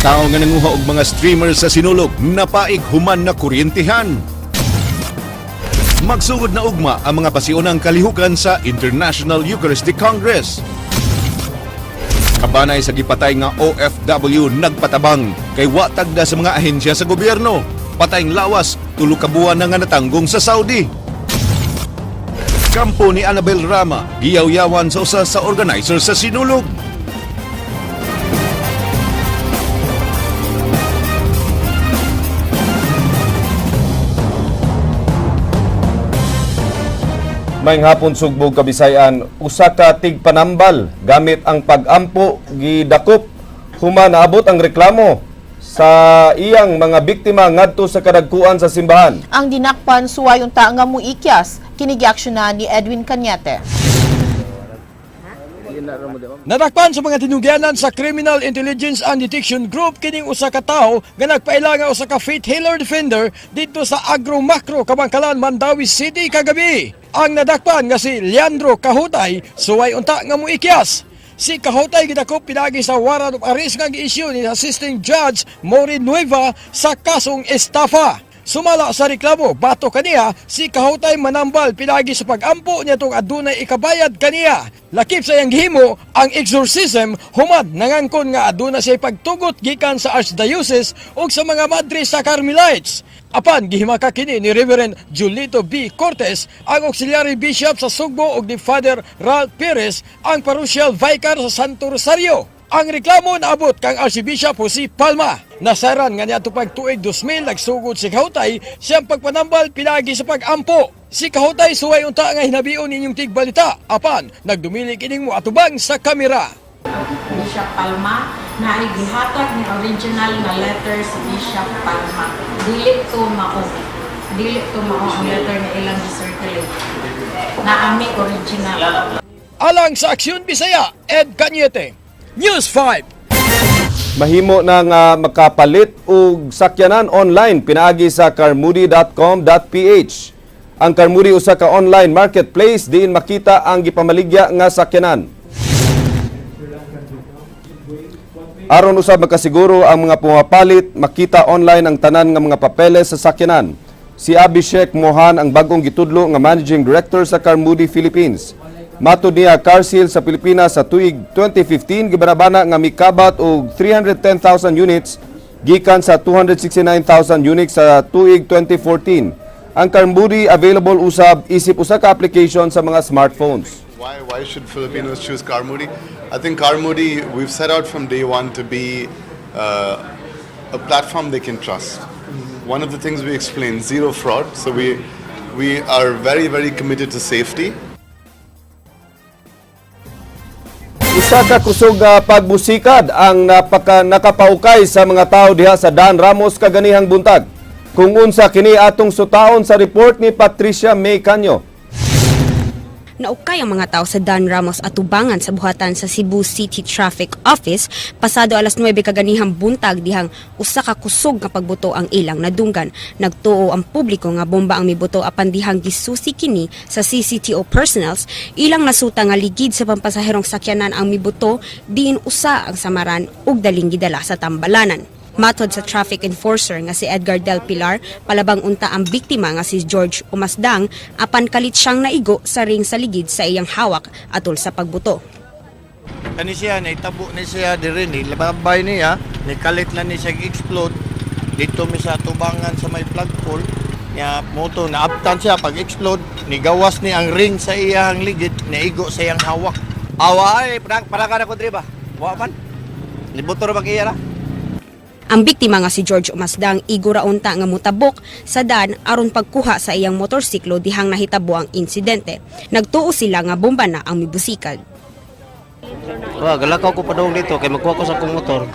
Tao nga nanguha og mga streamer sa sinulog, napaig human na kuryentihan. Magsugod na ugma ang mga pasiunang kalihukan sa International Eucharistic Congress. Kabanay sa gipatay nga OFW nagpatabang kay watag na sa mga ahensya sa gobyerno. Patayng lawas, tulo ka buwan na nga natanggong sa Saudi. Kampo ni Annabel Rama, giyaw-yawan sa usa sa organizer sa sinulog. Maayong hapon sugbog Kabisayan, usa ka tigpanambal gamit ang pag-ampo gidakop human naabot ang reklamo sa iyang mga biktima ngadto sa kadagkuan sa simbahan. Ang dinakpan suway unta nga muikyas kinigiaksyonan ni Edwin Cañete. Nadakpan sa mga tinugyanan sa Criminal Intelligence and Detection Group kining usa ka tawo nga nagpaila nga usa ka faith healer defender dito sa Agro Macro Kabangkalan, Mandawi City kagabi. Ang nadakpan nga si Leandro Kahutay suway unta nga muikyas. Si Kahutay gidakop pinagi sa warrant of arrest nga gi-issue ni Assisting Judge Maureen Nueva sa kasong estafa. Sumala sa reklamo, bato kaniya, si Kahutay manambal pinagi sa pag-ampo niya itong adunay ikabayad kaniya. Lakip sa iyang gihimo, ang exorcism, humad nangangkon nga aduna siya pagtugot gikan sa Archdiocese o sa mga madre sa Carmelites. Apan, gihimaka kini ni Reverend Julito B. Cortez, ang Auxiliary Bishop sa Sugbo ug ni Father Ralph Perez, ang Parochial Vicar sa Santo Rosario. Ang reklamo naabot kang Archbishop Jose Palma. Nasaran nga niya tupag tuig 2000 nagsugod si Kahutay siyang pagpanambal pinagi sa pag-ampo. Si Kahutay suway unta nga hinabion ninyong tigbalita. Apan, nagdumili kining mo atubang sa kamera. Bishop Palma na gihatag ni original na letter si Bishop Palma. Dili to mao ang letter na ilang circulate. Na ami original. Alang sa Aksyon Bisaya, Ed Cañete, News 5. Mahimo na nga makapalit og sakyanan online pinaagi sa carmoody.com.ph. Ang Carmoody usa ka online marketplace diin makita ang gipamaligya nga sakyanan. Aron usab makasiguro ang mga pumapalit, makita online ang tanan nga mga papeles sa sakyanan. Si Abhishek Mohan ang bagong gitudlo nga Managing Director sa Carmoody Philippines. Matud niya Carseal sa Pilipinas sa tuig 2015 gibanabana nga mikabat og 310,000 units gikan sa 269,000 units sa tuig 2014. Ang Carmoody available usab isip usa ka application sa mga smartphones. Why should Filipinos choose Carmoody? I think Carmoody, we've set out from day one to be a platform they can trust. One of the things we explain, zero fraud. So we are very, very committed to safety. Isa ka kusog pagbusikad ang nakapaukay sa mga tao diha sa Dan Ramos kaganihang buntag. Kung unsa kini atong sutaon sa report ni Patricia May Canyo. Naukay ang mga tao sa Dan Ramos atubangan sa buhatan sa Cebu City Traffic Office pasado alas 9 kaganihang buntag dihang usa ka kusog nga pagbuto ang ilang nadunggan. Nagtuo ang publiko nga bomba ang mibuto apan dihang gisusi kini sa CCTO personnels ilang nasuta nga ligid sa pampasaherong sakyanan ang mibuto diin usa ang samaran ug daling gidala sa tambalanan. Matod sa traffic enforcer nga si Edgar Del Pilar, palabang unta ang biktima nga si George Umasdang apan kalit siyang naigo sa ring sa ligid sa iyang hawak atol sa pagbuto. Kani siya, naitabo ni siya diri ni labay niya, nikalit na ni siya explode dito mi sa tubangan sa may flagpole niya moto na aptan siya pag explode ni gawas ni ang ring sa iyang ligid naigo sa iyang hawak. Awa ay para ka na ko diri ba? Wa man. Libuto ra iya ra. Ang biktima nga si George Umasdang igura unta nga mutabok sa Dan aron pagkuha sa iyang motorsiklo dihang nahitabo ang insidente. Nagtuo sila nga bomba na ang mibusikad. Galakaw ko pa daw dito kay magkuha ko sa akong motor.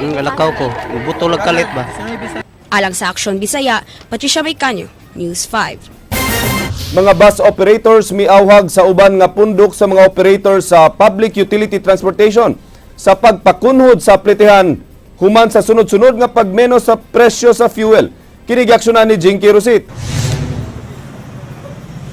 Galakaw ko. Buto lang kalit ba? Alang sa Aksyon Bisaya, Patricia May Canyo, News 5. Mga bus operators miawhag sa uban nga pundok sa mga operator sa public utility transportation sa pagpakunhod sa plitihan human sa sunod-sunod nga pagmenos sa presyo sa fuel. Kini giaksyonan ni Jinky Rosit.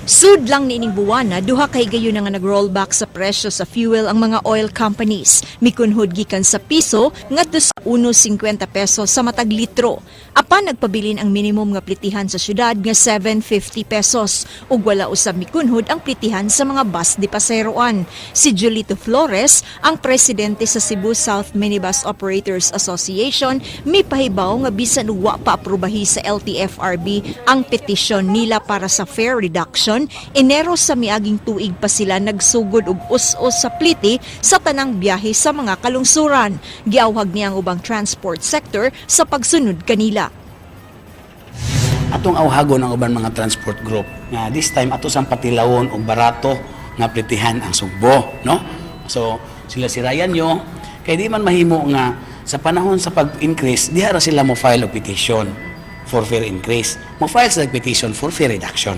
Sud lang niining buwana, duha kay gayon nga nag-rollback sa presyo sa fuel ang mga oil companies. Mikunhod gikan sa piso ngadto sa 1.50 pesos sa matag litro. Apan nagpabilin ang minimum nga plitihan sa syudad nga 7.50 pesos ug wala usab mikunhod ang plitihan sa mga bus de paseroan. Si Julito Flores, ang presidente sa Cebu South Minibus Operators Association, mipahibaw nga bisan ug wa pa aprubahi sa LTFRB ang petisyon nila para sa fare reduction. Enero sa miaging tuig pa sila nagsugod og us-us sa pliti sa tanang biyahe sa mga kalungsuran. Giawhag niya ang ubang transport sector sa pagsunod kanila. Atong awhagon ang uban mga transport group nga this time ato sang patilawon og barato nga plitihan ang sugbo, no? So sila sirayan nyo kay di man mahimo nga sa panahon sa pag-increase diha ra sila mo file og petition for fare increase. Mo file sa petition for fare reduction.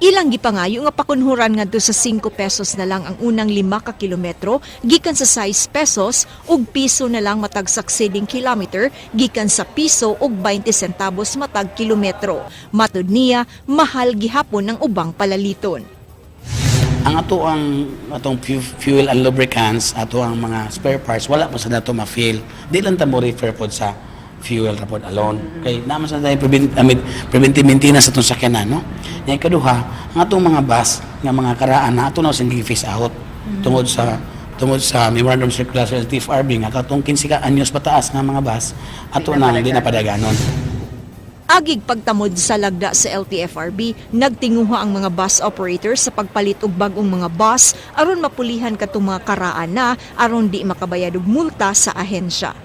Ilang gipangayo nga pakunhuran ngadto sa 5 pesos na lang ang unang 5 ka kilometro gikan sa 6 pesos ug piso na lang matag succeeding kilometer gikan sa piso ug 20 centavos matag kilometro. Matud niya, mahal gihapon ang ubang palaliton. Ang atong fuel and lubricants, ato ang mga spare parts wala pa sa nato ma-fill. Di lang ta mo refer pod sa fuel rapod alone. Kay naman sa tayo preventive maintenance sa itong sakyanan, no? Yung ikaduha, ang atong mga bus, nga mga karaan na ato na siyang face out tungod sa Memorandum Circular sa LTFRB nga katong 15 anyos pataas nga mga bus, ato na hindi na padaganon. Agig pagtamod sa lagda sa LTFRB, nagtinguha ang mga bus operators sa pagpalit og bag-ong mga bus aron mapulihan katong mga karaan na aron di makabayad og multa sa ahensya.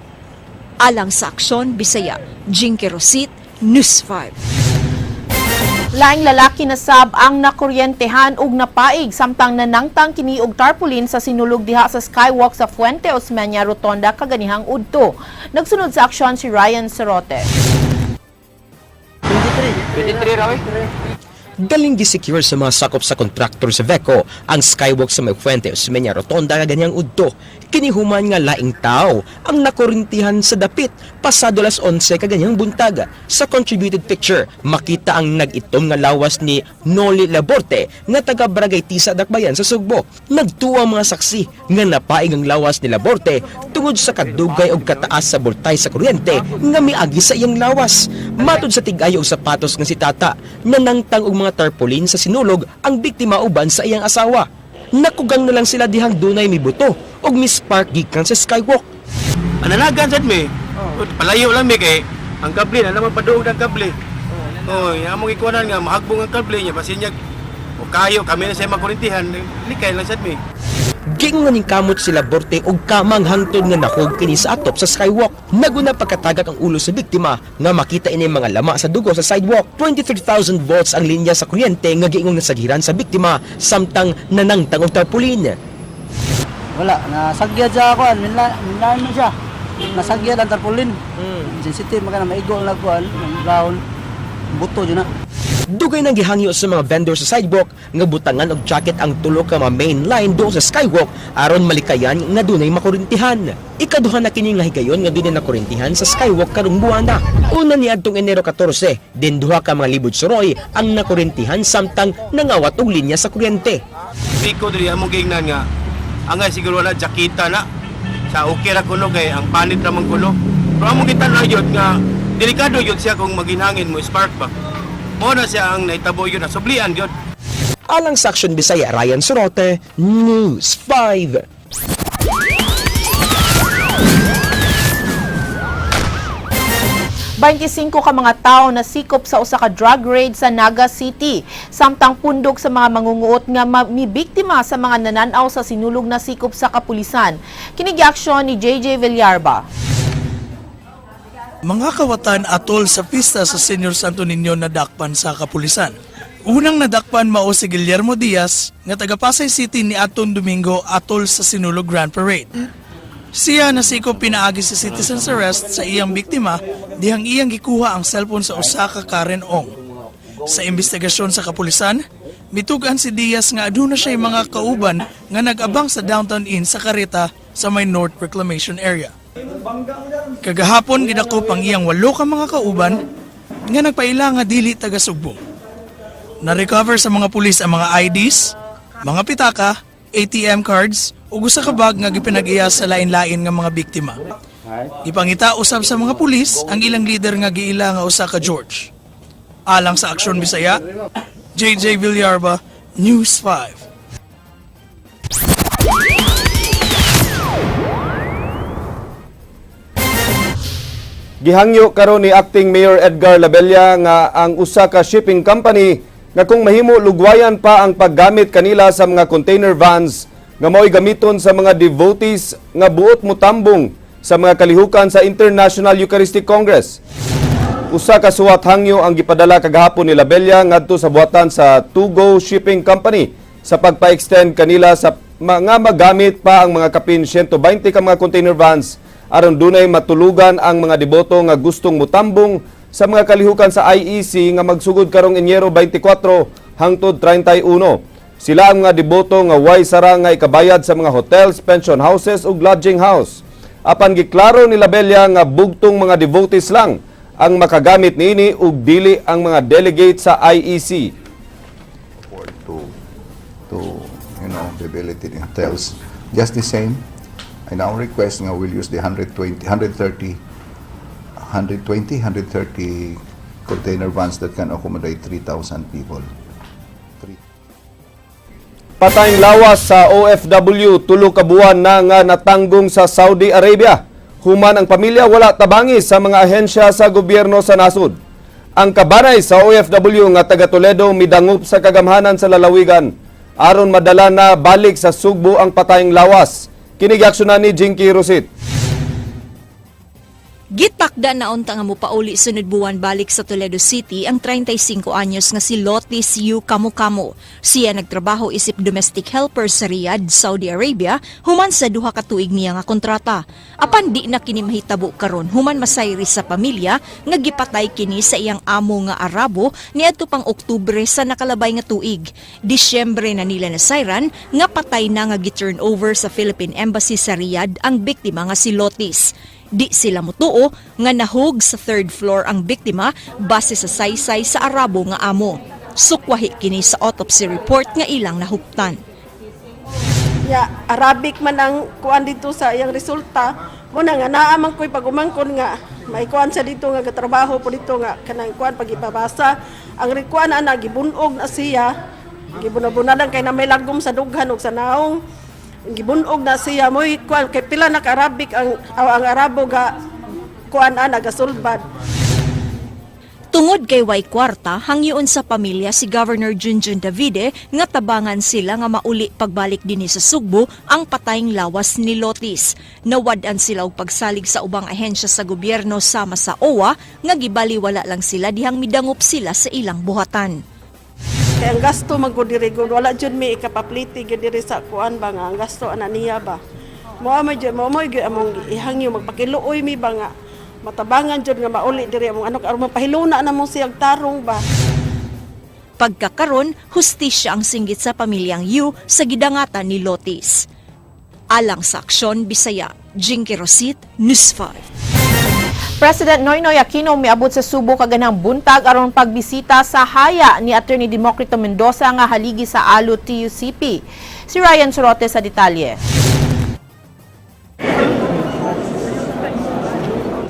Alang sa aksyon, Bisaya, Jinky Rosit, News 5. Laing lalaki na sab ang nakuryentehan ug napaig samtang nanangtang kini og tarpaulin sa sinulog diha sa skywalk sa Fuente Osmeña Rotonda kaganihang udto. Nagsunod sa aksyon si Ryan Serote. Galing gi-secure sa mga sakop sa kontraktor sa VECO ang skywalk sa may Fuente Osmeña Rotonda kaganyang udto. Kinihuman nga laing tao ang nakurintihan sa dapit pasado alas 11 kaganyang buntag. Sa contributed picture, makita ang nag-itom nga lawas ni Noli Laborte nga taga Barangay Tisa, Dakbayan sa Sugbo. Nagtuwa ang mga saksi nga napaing ang lawas ni Laborte tungod sa kadugay og kataas sa boltay sa kuryente nga miagi sa iyang lawas. Matod sa tigayo og sapatos nga si Tata, nanangtang og mga tarpaulin sa sinulog ang biktima uban sa iyang asawa. Nakugang na lang sila dihang dunay mibuto og mispark gikan sa skywalk. Ananagan sad mi. Palayo lang mi kay ang kable na naman paduog ng kable. Oy, among ikuanan nga mahagbong ang kable niya basin niya o kayo kami na sa makurintihan likay lang sad mi. Giingon ning kamot si Laborte og kamang hangtod nga nakog kini sa atop sa skywalk. Naguna pagkatagak ang ulo sa biktima nga makita ini mga lama sa dugo sa sidewalk. 23,000 volts ang linya sa kuryente nga giingong nasagiran sa biktima samtang nanangtang og tarpaulin. Wala, nasagyad siya ako, minlahan mo siya. Nasagyad ang tarpaulin. Sensitive, magana maigo ang nagkuhan, brown, buto dyan na. Dugay nang gihangyo sa mga vendor sa sidewalk nga butangan og jacket ang tulo ka mga main line do sa skywalk aron malikayan nga dunay makurintihan. Ikaduha na kini nga higayon nga dunay nakurintihan sa skywalk karong buwana. Una niadtong Enero 14, din duha ka mga libod suroy ang nakurintihan samtang nangawat og linya sa kuryente. Piko diri among gingnan nga angay siguro wala jakita na sa okay ra kuno kay ang panit ra man kuno. Pero among kita na yun nga delikado yun siya kung maginhangin mo spark pa. Mo na siya ang naitabo yun na sublian yun. Alang sa Aksyon Bisaya, Ryan Sorote, News 5. Baintisinko ka mga tao na sikop sa usa ka drug raid sa Naga City. Samtang pundok sa mga mangunguot nga mibiktima sa mga nananaw sa sinulog na sikop sa kapulisan. Kini giaksyon ni JJ Villarba. Mga kawatan atol sa pista sa Senior Santo Niño nadakpan sa kapulisan. Unang nadakpan mao si Guillermo Diaz nga taga Pasay City ni Aton Domingo atol sa sinulog Grand Parade. Siya nasikop pinaagi sa citizen's arrest sa iyang biktima dihang iyang gikuha ang cellphone sa usa ka Karen Ong. Sa investigasyon sa kapulisan, mitugan si Diaz nga aduna siya mga kauban nga nag-abang sa Downtown Inn sa kareta sa may North Reclamation Area. Kagahapon gidakop ang iyang 8 ka mga kauban nga nagpaila nga dili taga Sugbong. Na-recover sa mga pulis ang mga IDs, mga pitaka, ATM cards, ug usa ka bag nga gipinag-iya sa lain-lain nga mga biktima. Ipangita usab sa mga pulis ang ilang leader nga giila nga usa ka George. Alang sa Aksyon Bisaya, JJ Villarba, News 5. Gihangyo karon ni Acting Mayor Edgar Labella nga ang usa ka shipping company nga kung mahimo lugwayan pa ang paggamit kanila sa mga container vans nga mao'y gamiton sa mga devotees nga buot motambong sa mga kalihukan sa International Eucharistic Congress. Usa ka suwat hangyo ang gipadala kagahapon ni Labella ngadto sa buhatan sa Tugo Shipping Company sa pagpa-extend kanila sa mga magamit pa ang mga kapin 120 ka mga container vans aron dunay matulugan ang mga deboto nga gustong mutambong sa mga kalihukan sa IEC nga magsugod karong Enyero 24 hangtod 31. Sila ang mga deboto nga way sara nga ikabayad sa mga hotels, pension houses ug lodging house. Apan giklaro ni Labella nga bugtong mga devotees lang ang makagamit niini ug dili ang mga delegate sa IEC. To debility in hotels. Just the same, I now request nga we'll use the 130 container vans that can accommodate 3,000 people. Patayng lawas sa OFW tulo ka buwan na nga natanggong sa Saudi Arabia. Human ang pamilya wala tabangis sa mga ahensya sa gobyerno sa nasud. Ang kabanay sa OFW nga taga Toledo midangup sa kagamhanan sa lalawigan aron madala na balik sa Sugbo ang patayng lawas. Kinigaksyonan ni Jinky Rosit. Gitakda na unta nga mopauli sunod buwan balik sa Toledo City ang 35 anyos nga si Lotis Yu Kamukamo. Siya nagtrabaho isip domestic helper sa Riyadh, Saudi Arabia, human sa duha ka tuig niya nga kontrata. Apan di na kini mahitabo karon human masayri sa pamilya nga gipatay kini sa iyang amo nga Arabo niadto pang Oktubre sa nakalabay nga tuig. Disyembre na nila nasayran nga patay na nga gi-turn over sa Philippine Embassy sa Riyadh ang biktima nga si Lotis. Di sila mutuo nga nahug sa third floor ang biktima base sa saysay sa Arabo nga amo. Sukwahi kini sa autopsy report nga ilang nahuptan. Ya, Arabic man ang kuan dito sa iyang resulta. Muna nga naaman ko'y pagumangkon nga may kuan sa dito nga katrabaho po dito nga kanang kuan pagipabasa. Ang rikuan na gibunog na siya. Gibunabunadan kay na may lagom sa dughan ug sa naong. Gibunog na siya mo'y kuan kay pila na Arabic ang Arabo ga kuan nagasulbad. Tungod kay way kwarta, hangyoon sa pamilya si Governor Junjun Davide nga tabangan sila nga mauli pagbalik dinhi sa Sugbo ang patayng lawas ni Lotis. Nawad-an sila og pagsalig sa ubang ahensya sa gobyerno sama sa OWA nga gibaliwala lang sila dihang midangup sila sa ilang buhatan. Kaya ang gasto magkudirigod, wala dyan may ikapapliti diri sa kuan ba nga, ang gasto ana niya ba. Mo among ihangyo magpakiluoy mi ba nga, matabangan dyan nga mauli diri among ano, aron mapahiluna na mong siyang tarong ba. Pagkakaron, hustisya ang singgit sa pamilyang Yu sa gidangatan ni Lotis. Alang sa Aksyon Bisaya, Jinky Rosit, News 5. President Noynoy Aquino miabot sa Subo kaganang buntag aron pagbisita sa haya ni Attorney Democrito Mendoza nga haligi sa ALO TUCP. Si Ryan Sorote sa detalye.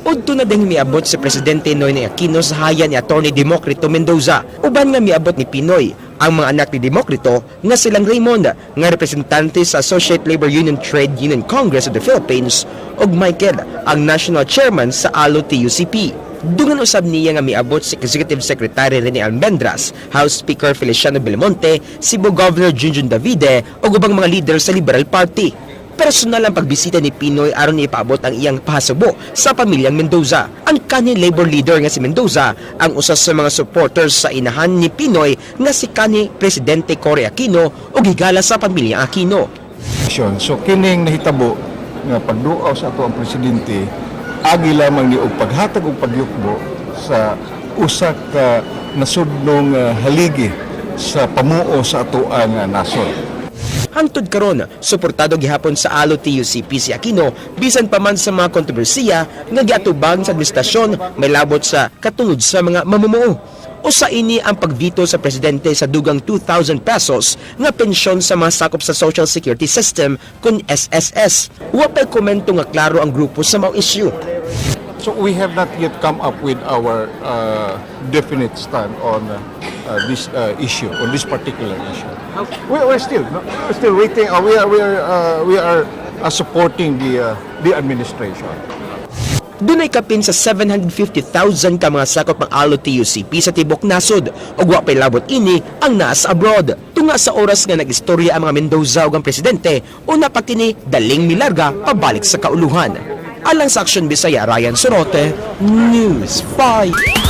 Udto na ding miabot si Presidente Noynoy Aquino sa haya ni Attorney Democrito Mendoza. Uban nga miabot ni Pinoy ang mga anak ni Democrito nga silang Raymond nga representante sa Associate Labor Union Trade Union Congress of the Philippines ug Michael ang National Chairman sa ALO TUCP. Dungan usab niya nga miabot si Executive Secretary Rene Almendras, House Speaker Feliciano Belmonte, Cebu Governor Junjun Davide ug ubang mga leader sa Liberal Party. Personal ang pagbisita ni Pinoy aron ipaabot ang iyang pahasubo sa pamilyang Mendoza. Ang kanhi labor leader nga si Mendoza ang usa sa mga supporters sa inahan ni Pinoy nga si kanhi Presidente Cory Aquino ug higala sa pamilyang Aquino. So kining nahitabo nga pagduaw sa ato ang presidente agi lamang ni og paghatag og pagyukbo sa usa ka nasudnong haligi sa pamuo sa ato ang nasod. Hangtod karon, suportado gihapon sa ALO TUCP si Aquino bisan pa man sa mga kontrobersiya nga giatubang sa administrasyon may labot sa katungod sa mga mamumuo. Usa ini ang pagvito sa presidente sa dugang 2,000 pesos nga pensyon sa mga sakop sa Social Security System kun SSS. Wa pa'y komento nga klaro ang grupo sa mga issue. So we have not yet come up with our definite stand on this issue, on this particular issue. We're still waiting. We are supporting the administration. Dunay kapin sa 750,000 ka mga sakop ng ALO TUCP sa tibok nasod ug wa pay labot ini ang nasa abroad. Tunga sa oras nga nag-istorya ang mga Mendoza ug ang presidente, una pa kini daling milarga pabalik sa kauluhan. Alang sa Aksyon Bisaya, Ryan Sorote, News 5.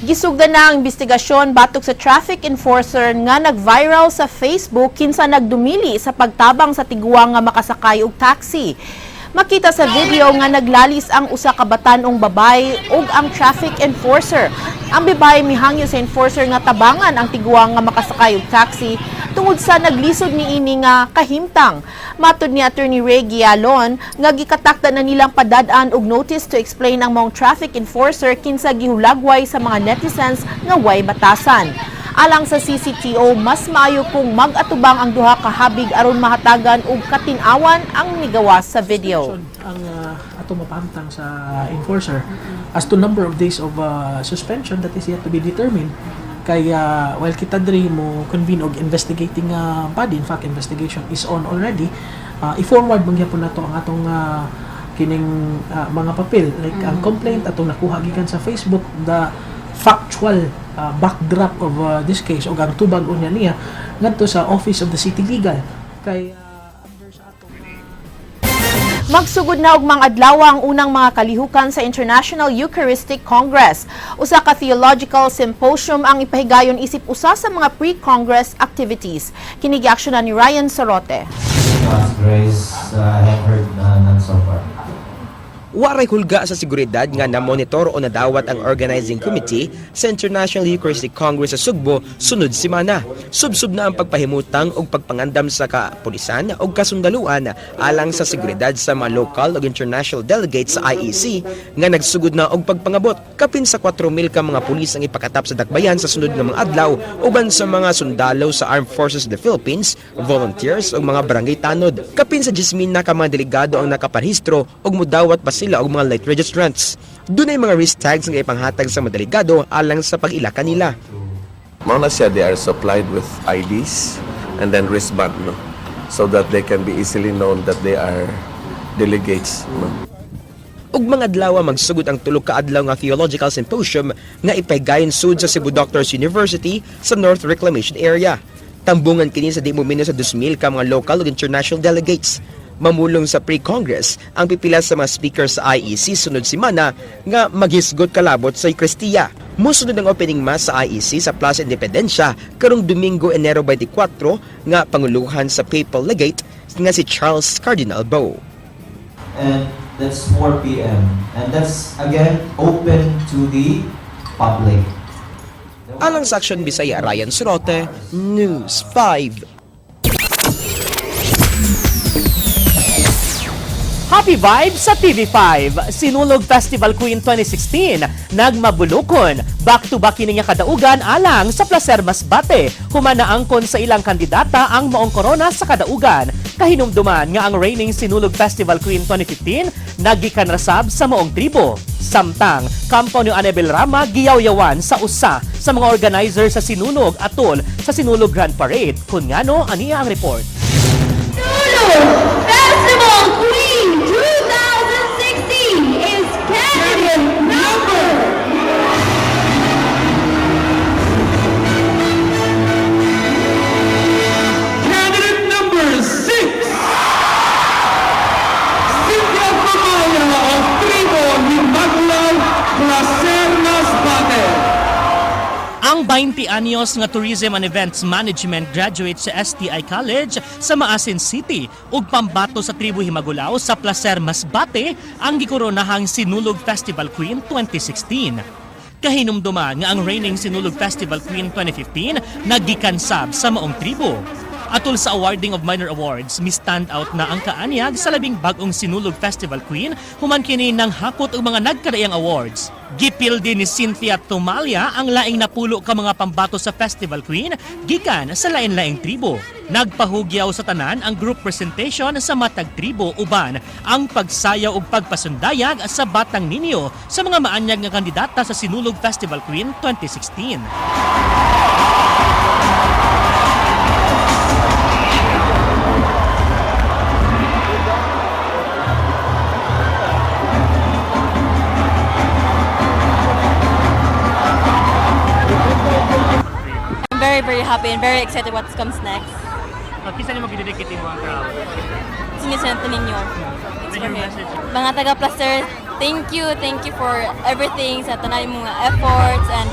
Gisugdan na ang investigasyon batok sa traffic enforcer nga nag-viral sa Facebook kinsa nagdumili sa pagtabang sa tiguang nga makasakay og taxi. Makita sa video nga naglalis ang usa ka batan-ong babay ug ang traffic enforcer. Ang babae mihangyo sa enforcer nga tabangan ang tiguang nga makasakay og taxi tungod sa naglisod niini nga kahimtang. Matud ni Attorney Ray Gialon nga gikatakda na nilang padad-an og notice to explain ang mong traffic enforcer kinsa gihulagway sa mga netizens nga way batasan. Alang sa CCTO, mas maayo kung mag-atubang ang duha ka habig aron mahatagan og katin-awan ang nigawas sa video. Ang ato mapantang sa enforcer as to number of days of suspension that is yet to be determined. Kaya while kita diri mo convene og investigating body, in fact investigation is on already, i-forward man gyapon nato ang atong kining mga papel like ang complaint atong nakuha gikan sa Facebook, the factual backdrop of this case o ang tubag unya niya ngadto sa Office of the City Legal. Kay Magsugod na og mga adlaw ang unang mga kalihukan sa International Eucharistic Congress. Usa ka theological symposium ang ipahigayon isip usa sa mga pre-Congress activities. Kini giaksyonan ni Ryan Sorote. Grace, I have heard none so far. Waray hulga sa seguridad nga na-monitor o nadawat ang organizing committee sa International Eucharistic Congress sa Sugbo sunod semana. Subsub na ang pagpahimutang o pagpangandam sa kapulisan o kasundaluan alang sa seguridad sa mga local o international delegates sa IEC nga nagsugod na og pagpangabot. Kapin sa 4,000 ka mga pulis ang ipakatap sa dakbayan sa sunod nga mga adlaw uban sa mga sundalo sa Armed Forces of the Philippines, volunteers o mga barangay tanod. Kapin sa 10,000 na ka mga delegado ang nakaparehistro og mudawat pa sila og mga light registrants. Dunay mga risk tags nga ipanghatag sa mga delegado alang sa pag-ilaka nila. Mauna siya, they are supplied with IDs and then wristband, no? So that they can be easily known that they are delegates, no? Ug mga adlaw magsugod ang tulo ka adlaw nga theological symposium nga ipahigayon sud sa Cebu Doctors University sa North Reclamation Area. Tambungan kini sa di momento sa 2,000 ka mga local ug international delegates. Mamulong sa pre-Congress ang pipila sa mga speaker sa IEC sunod semana nga maghisgot kalabot sa Eucharistia. Musunod ang opening mass sa IEC sa Plaza Independencia karong Domingo, Enero 24 nga panguluhan sa Papal Legate nga si Charles Cardinal Bo. And that's 4 p.m. And that's again open to the public. Alang sa Aksyon Bisaya, Ryan Sorote, News 5. Happy vibes sa TV5. Sinulog Festival Queen 2016. Nagmabulukon. Back-to-back kini nga kadaugan alang sa Placer Masbate. Humanaangkon sa ilang kandidata ang maong korona sa kadaugan. Kahinumduman nga ang reigning Sinulog Festival Queen 2015 nagikan rasab sa maong tribo. Samtang, kampo ni Anabel Rama giyaw-yawan sa usa sa mga organizer sa Sinulog atol sa Sinulog Grand Parade. Kun ngano aniya ang report. Sinulog Festival Queen 2016 is candidate number Candidate number 6, Cynthia Pamaya of Tribo Himaglaw, Placer Masbate. Ang 20 anyos nga Tourism and Events Management graduate sa STI College sa Maasin City ug pambato sa Tribo Himagulaw sa Placer Masbate ang gikoronahang Sinulog Festival Queen 2016. Kahinumduman nga ang reigning Sinulog Festival Queen 2015 nagikansab sa maong tribo. Atul sa awarding of minor awards, mi-stand out na ang kaanyag sa labing bagong Sinulog Festival Queen, human kini nang hakot og mga nagkadaiyang awards. Gipil din ni Cynthia Tumalia ang laing napulo ka mga pambato sa Festival Queen gikan sa lain-laing tribo. Nagpahugyaw sa tanan ang group presentation sa matag tribo uban ang pagsayaw ug pagpasundayag sa Batang Ninyo sa mga maanyag nga kandidata sa Sinulog Festival Queen 2016. Very happy and very excited what comes next. Kisa ni mo gidedicate mo ang crowd? Sinisento ninyo. It's for him. Mga taga-Placer, thank you for everything sa tanay mga efforts, and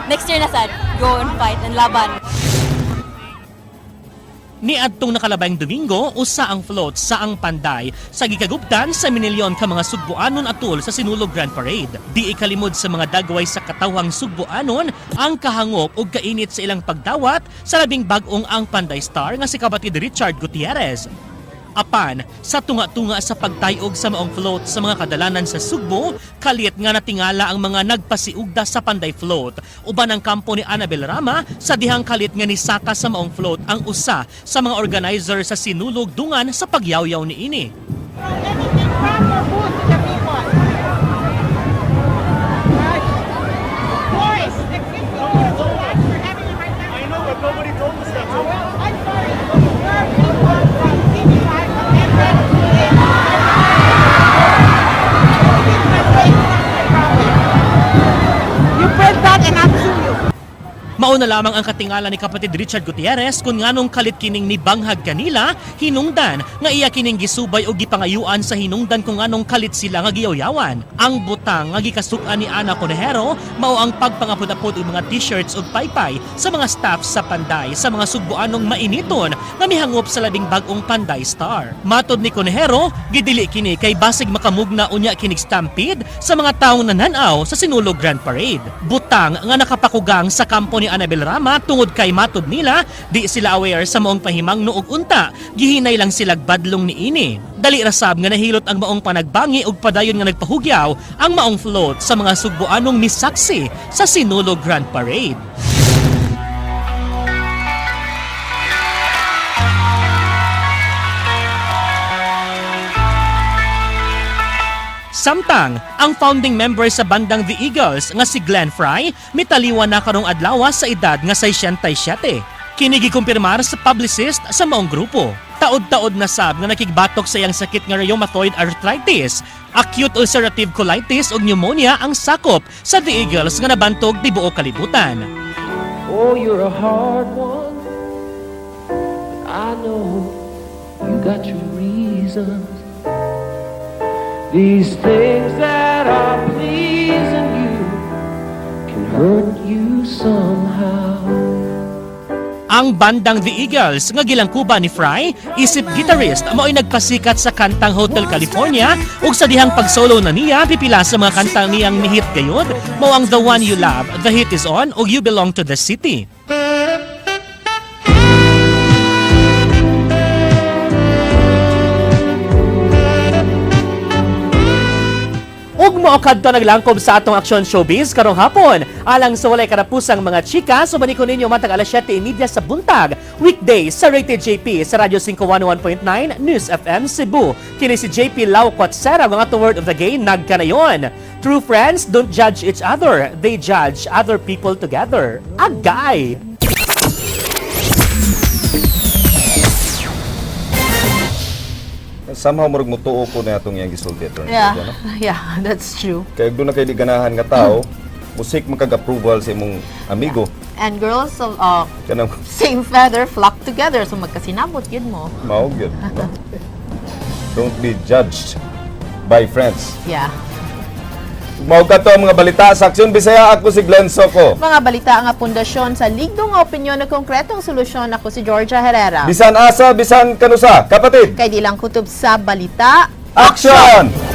next year na sad, go and fight and laban. Ni adtong nakalabayng Domingo, usa ang float sa ang Panday sa gikagubtan sa minilyon ka mga Sugboanon atul sa Sinulog Grand Parade. Di ikalimod sa mga dagway sa katawhang Sugboanon ang kahangop ug kainit sa ilang pagdawat sa labing bag-ong ang Panday Star nga si kapatid Richard Gutierrez. Apan, sa tunga-tunga sa pagtayog sa maong float sa mga kadalanan sa Sugbo, kalit nga natingala ang mga nagpasiugda sa Panday Float. Uban ang kampo ni Annabel Rama, sa dihang kalit nga nisaka sa maong float ang usa sa mga organizer sa Sinulog dungan sa pagyawyaw ni ini. Mauna lamang ang katingala ni kapatid Richard Gutierrez kung nganong kalit kining ni banghag kanila hinungdan nga iya kining gisubay o gipangayuan sa hinungdan kung nganong kalit sila nga giyawyawan. Ang butang nga gikasukan ni Ana Conejero mao ang pagpangapod-apod og mga t-shirts ug paypay sa mga staff sa Panday sa mga Sugboanong mainiton nga mihangop sa labing bag-ong Panday Star. Matod ni Conejero, gidili kini kay basig makamugna unya kinig stampede sa mga taong nananaw sa Sinulog Grand Parade. Butang nga nakapakugang sa kampo ni Annabel Rama tungod kay matod nila di sila aware sa maong pahimang nuog unta, gihinay lang sila badlong ni ini. Dali rasab nga nahilot ang maong panagbangi ug padayon nga nagpahugyaw ang maong float sa mga Sugboanong misaksi sa Sinulog Grand Parade. Samtang, ang founding member sa bandang The Eagles nga si Glenn Fry, mitaliwan na karong adlaw sa edad nga 67. Kini gikumpirmar sa publicist sa maong grupo. Taod-taod na sab nga nakigbatok sa iyang sakit nga rheumatoid arthritis, acute ulcerative colitis ug pneumonia ang sakop sa The Eagles nga nabantog tibuo kalibutan. Oh, you're a hard one, but I know you got your reasons. These things that are pleasing you can hurt you somehow. Ang bandang The Eagles nga gilangkuban ni Fry, isip guitarist mao'y nagpasikat sa kantang Hotel California ug sa dihang pagsolo na niya pipila sa mga kantang niyang ni-hit gayud mao ang The One You Love, The Hit Is On ug You Belong to the City. Ug mao kadto naglangkob sa atong aksyon showbiz karong hapon. Alang sa walay karapusang mga chika, subanin ko ninyo matag alas 7:30 sa buntag, weekdays sa Rated JP sa Radyo 511.9 News FM Cebu. Kini si JP Lauquat Sera ang atong word of the day nagkanayon. True friends don't judge each other, they judge other people together. Agay! Somehow murag mutuo po na itong iyang gisulti. Yeah, that's true. Kaya doon na kayo di ganahan nga tao, musik makag-approval sa imong amigo. And girls of Kanang same feather flock together, so magkasinabot yun mo. maog yun. Don't be judged by friends. Yeah. Maog ka to ang mga balita sa Aksyon Bisaya. Ako si Glenn Soco. Mga balita nga pundasyon sa ligdong nga opinyon na konkretong solusyon. Ako si Georgia Herrera. Bisan asa, bisan kanusa. Kapatid. Kay di lang kutob sa balita. Aksyon!